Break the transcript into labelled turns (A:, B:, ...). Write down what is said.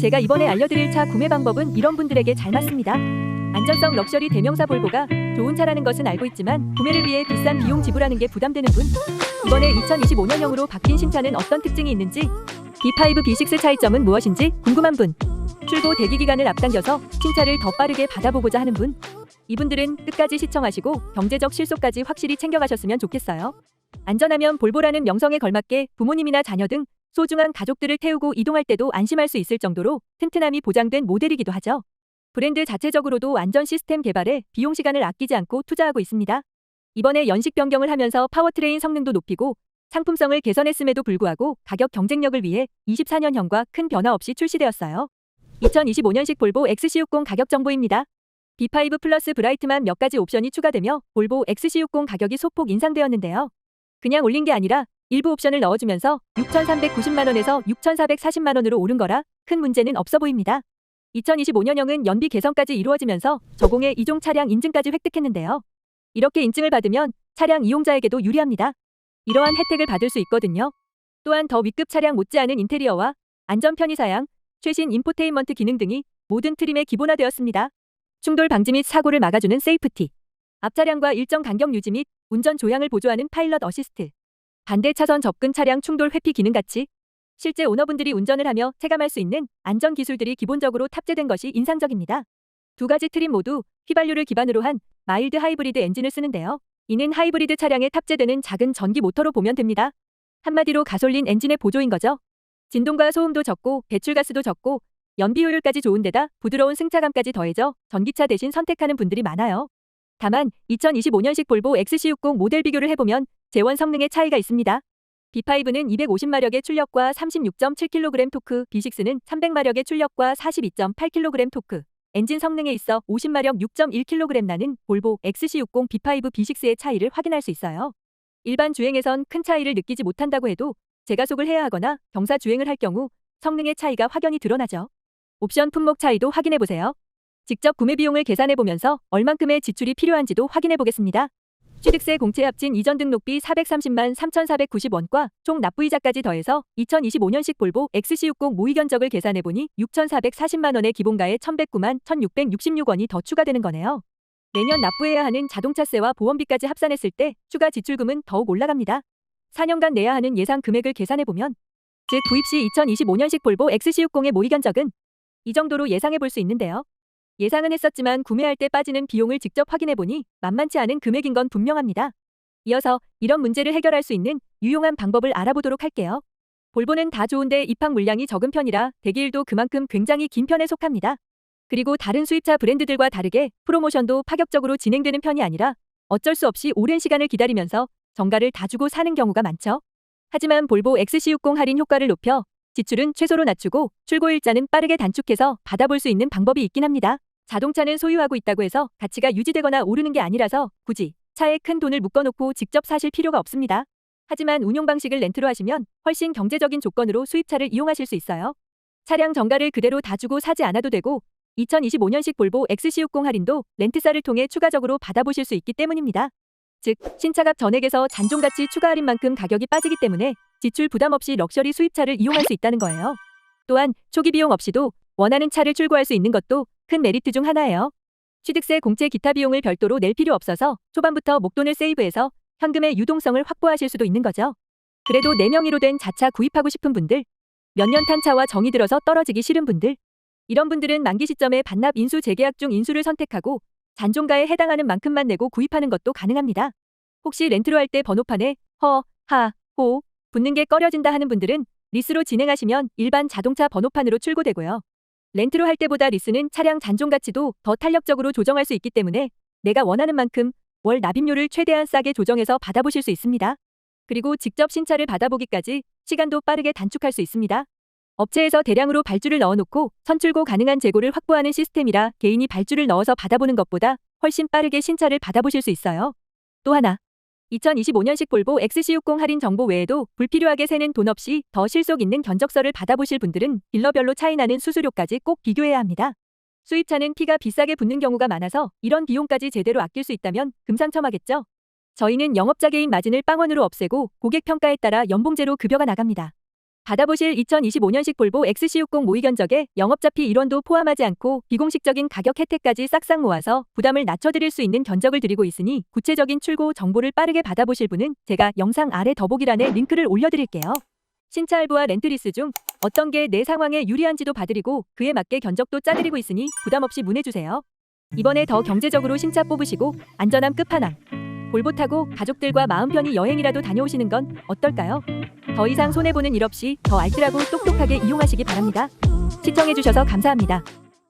A: 제가 이번에 알려드릴 차 구매 방법은 이런 분들에게 잘 맞습니다. 안전성 럭셔리 대명사 볼보가 좋은 차라는 것은 알고 있지만 구매를 위해 비싼 비용 지불하는 게 부담되는 분, 이번에 2025년형으로 바뀐 신차는 어떤 특징이 있는지, B5, B6 차이점은 무엇인지 궁금한 분, 출고 대기 기간을 앞당겨서 신차를 더 빠르게 받아보고자 하는 분, 이분들은 끝까지 시청하시고 경제적 실속까지 확실히 챙겨가셨으면 좋겠어요. 안전하면 볼보라는 명성에 걸맞게 부모님이나 자녀 등 소중한 가족들을 태우고 이동할 때도 안심할 수 있을 정도로 튼튼함이 보장된 모델이기도 하죠. 브랜드 자체적으로도 안전 시스템 개발에 비용 시간을 아끼지 않고 투자하고 있습니다. 이번에 연식 변경을 하면서 파워트레인 성능도 높이고 상품성을 개선했음에도 불구하고 가격 경쟁력을 위해 24년형과 큰 변화 없이 출시되었어요. 2025년식 볼보 XC60 가격 정보입니다. B5 플러스 브라이트만 몇 가지 옵션이 추가되며 볼보 XC60 가격이 소폭 인상되었는데요. 그냥 올린 게 아니라 일부 옵션을 넣어주면서 6,390만원에서 6,440만원으로 오른 거라 큰 문제는 없어 보입니다. 2025년형은 연비 개선까지 이루어지면서 저공해 2종 차량 인증까지 획득했는데요. 이렇게 인증을 받으면 차량 이용자에게도 유리합니다. 이러한 혜택을 받을 수 있거든요. 또한 더 위급 차량 못지않은 인테리어와 안전 편의사양, 최신 인포테인먼트 기능 등이 모든 트림에 기본화되었습니다. 충돌 방지 및 사고를 막아주는 세이프티, 앞차량과 일정 간격 유지 및 운전 조향을 보조하는 파일럿 어시스트, 반대 차선 접근 차량 충돌 회피 기능 같이 실제 오너분들이 운전을 하며 체감할 수 있는 안전 기술들이 기본적으로 탑재된 것이 인상적입니다. 두 가지 트림 모두 휘발유를 기반으로 한 마일드 하이브리드 엔진을 쓰는데요. 이는 하이브리드 차량에 탑재되는 작은 전기 모터로 보면 됩니다. 한마디로 가솔린 엔진의 보조인 거죠. 진동과 소음도 적고 배출가스도 적고 연비 효율까지 좋은 데다 부드러운 승차감까지 더해져 전기차 대신 선택하는 분들이 많아요. 다만 2025년식 볼보 XC60 모델 비교를 해보면 재원 성능의 차이가 있습니다. B5는 250마력의 출력과 36.7kg 토크, B6는 300마력의 출력과 42.8kg 토크, 엔진 성능에 있어 50마력 6.1kg 나는 볼보 XC60 B5 B6의 차이를 확인할 수 있어요. 일반 주행에선 큰 차이를 느끼지 못한다고 해도 제가속을 해야 하거나 경사 주행을 할 경우 성능의 차이가 확연히 드러나죠. 옵션 품목 차이도 확인해보세요. 직접 구매 비용을 계산해보면서 얼만큼의 지출이 필요한지도 확인해보겠습니다. 취득세 공채 합친 이전 등록비 430만 3,490원과 총 납부이자까지 더해서 2025년식 볼보 XC60 모의 견적을 계산해보니 6,440만원의 기본가에 1,109만 1,666원이 더 추가되는 거네요. 내년 납부해야 하는 자동차세와 보험비까지 합산했을 때 추가 지출금은 더욱 올라갑니다. 4년간 내야 하는 예상 금액을 계산해보면, 즉 구입 시 2025년식 볼보 XC60의 모의 견적은 이 정도로 예상해볼 수 있는데요. 예상은 했었지만 구매할 때 빠지는 비용을 직접 확인해보니 만만치 않은 금액인 건 분명합니다. 이어서 이런 문제를 해결할 수 있는 유용한 방법을 알아보도록 할게요. 볼보는 다 좋은데 입항 물량이 적은 편이라 대기일도 그만큼 굉장히 긴 편에 속합니다. 그리고 다른 수입차 브랜드들과 다르게 프로모션도 파격적으로 진행되는 편이 아니라 어쩔 수 없이 오랜 시간을 기다리면서 정가를 다 주고 사는 경우가 많죠. 하지만 볼보 XC60 할인 효과를 높여 지출은 최소로 낮추고 출고 일자는 빠르게 단축해서 받아볼 수 있는 방법이 있긴 합니다. 자동차는 소유하고 있다고 해서 가치가 유지되거나 오르는 게 아니라서 굳이 차에 큰 돈을 묶어놓고 직접 사실 필요가 없습니다. 하지만 운용 방식을 렌트로 하시면 훨씬 경제적인 조건으로 수입차를 이용하실 수 있어요. 차량 정가를 그대로 다 주고 사지 않아도 되고 2025년식 볼보 XC60 할인도 렌트사를 통해 추가적으로 받아보실 수 있기 때문입니다. 즉, 신차값 전액에서 잔존가치 추가 할인만큼 가격이 빠지기 때문에 지출 부담 없이 럭셔리 수입차를 이용할 수 있다는 거예요. 또한 초기 비용 없이도 원하는 차를 출고할 수 있는 것도 큰 메리트 중 하나예요. 취득세, 공채, 기타 비용을 별도로 낼 필요 없어서 초반부터 목돈을 세이브해서 현금의 유동성을 확보하실 수도 있는 거죠. 그래도 4명이로 된 자차 구입하고 싶은 분들, 몇 년 탄 차와 정이 들어서 떨어지기 싫은 분들, 이런 분들은 만기 시점에 반납 인수 재계약 중 인수를 선택하고 잔존가에 해당하는 만큼만 내고 구입하는 것도 가능합니다. 혹시 렌트로 할 때 번호판에 허, 하, 호 붙는 게 꺼려진다 하는 분들은 리스로 진행하시면 일반 자동차 번호판으로 출고되고요. 렌트로 할 때보다 리스는 차량 잔존 가치도 더 탄력적으로 조정할 수 있기 때문에 내가 원하는 만큼 월 납입료를 최대한 싸게 조정해서 받아보실 수 있습니다. 그리고 직접 신차를 받아보기까지 시간도 빠르게 단축할 수 있습니다. 업체에서 대량으로 발주를 넣어놓고 선출고 가능한 재고를 확보하는 시스템이라 개인이 발주를 넣어서 받아보는 것보다 훨씬 빠르게 신차를 받아보실 수 있어요. 또 하나, 2025년식 볼보 XC60 할인 정보 외에도 불필요하게 새는 돈 없이 더 실속 있는 견적서를 받아보실 분들은 딜러별로 차이나는 수수료까지 꼭 비교해야 합니다. 수입차는 피가 비싸게 붙는 경우가 많아서 이런 비용까지 제대로 아낄 수 있다면 금상첨화겠죠. 저희는 영업자 개인 마진을 빵원으로 없애고 고객 평가에 따라 연봉제로 급여가 나갑니다. 받아보실 2025년식 볼보 XC60 모의 견적에 영업자피 1원도 포함하지 않고 비공식적인 가격 혜택까지 싹싹 모아서 부담을 낮춰드릴 수 있는 견적을 드리고 있으니 구체적인 출고 정보를 빠르게 받아보실 분은 제가 영상 아래 더보기란에 링크를 올려드릴게요. 신차 할부와 렌트리스 중 어떤 게 내 상황에 유리한지도 봐드리고 그에 맞게 견적도 짜드리고 있으니 부담 없이 문의주세요. 이번에 더 경제적으로 신차 뽑으시고 안전함 끝판왕. 볼보 타고 가족들과 마음 편히 여행이라도 다녀오시는 건 어떨까요? 더 이상 손해보는 일 없이 더 알뜰하고 똑똑하게 이용하시기 바랍니다. 시청해주셔서 감사합니다.